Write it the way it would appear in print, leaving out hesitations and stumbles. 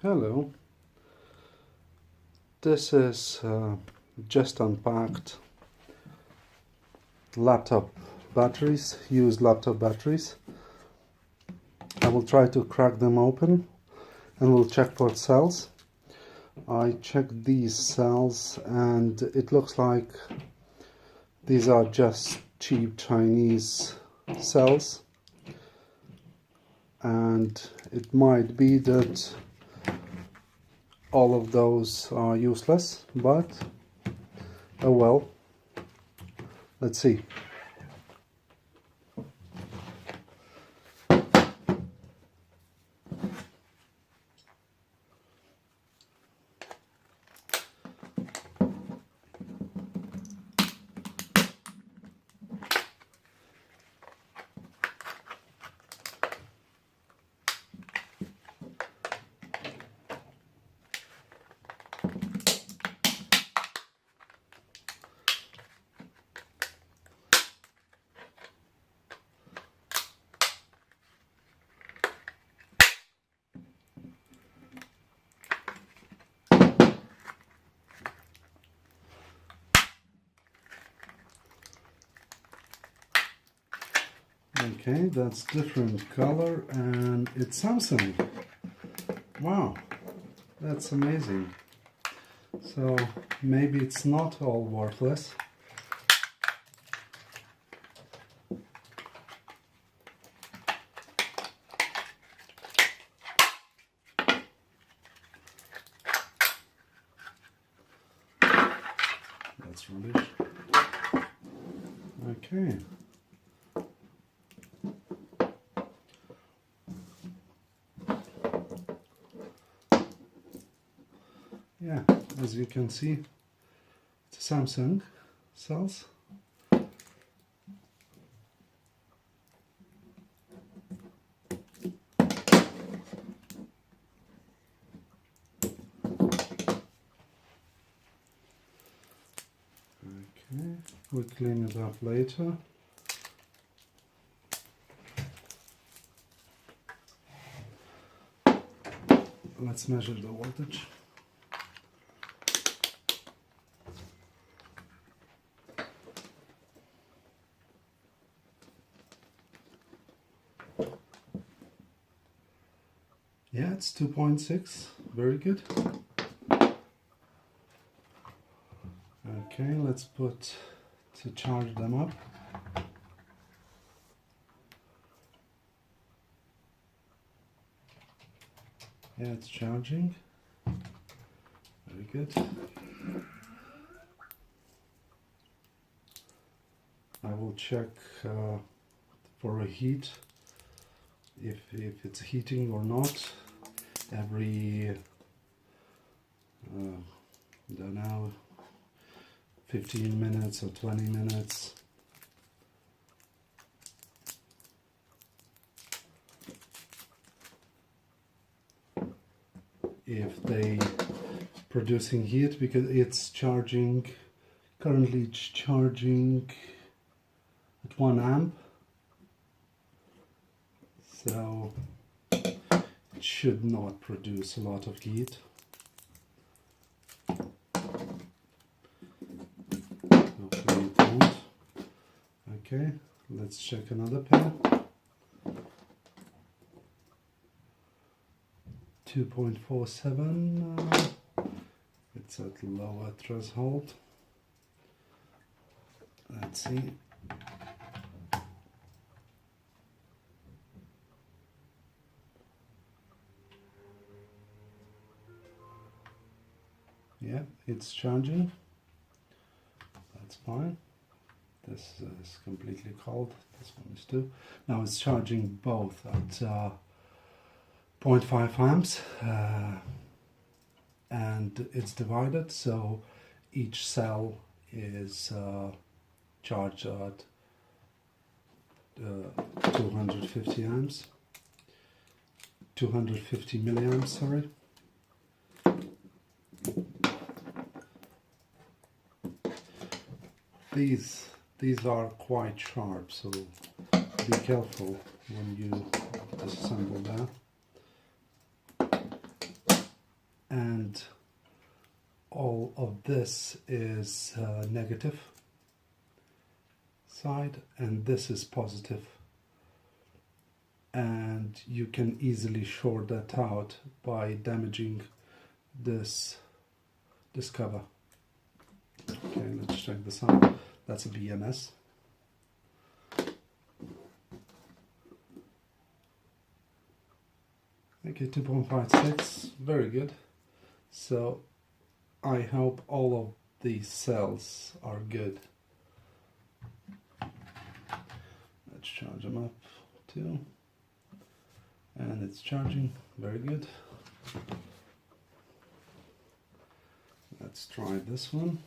Hello, this is just unpacked laptop batteries, used laptop batteries. I will try to crack them open and we'll check for cells. I checked these cells and it looks like these are just cheap Chinese cells, and it might be that all of those are useless, but oh well, let's see. Okay, that's different color and it's Samsung. Wow, that's amazing. So maybe it's not all worthless. That's rubbish. Okay. Yeah, as you can see, it's Samsung cells. Okay, we'll clean it up later. Let's measure the voltage. Yeah, it's 2.6, very good. Okay, let's put to charge them up. Yeah, it's charging. Very good. I will check for a heat, if it's heating or not, every, I don't know, 15 minutes or 20 minutes. If they producing heat, because it's charging, currently it's charging at 1 amp, so it should not produce a lot of heat. Hopefully it won't. Okay, let's check another pair. 2.47, it's at lower threshold. Let's see. Yeah, it's charging. That's fine. This is completely cold. This one is too. Now it's charging both at 0.5 amps, and it's divided, so each cell is charged at 250 amps, 250 milliamps, sorry. These are quite sharp, so be careful when you disassemble that. and all of this is negative side, and this is positive. And you can easily short that out by damaging this cover. Okay, let's check this out. That's a BMS. Okay, 2.56, very good. So I hope all of these cells are good. Let's charge them up too. And it's charging, very good. Let's try this one.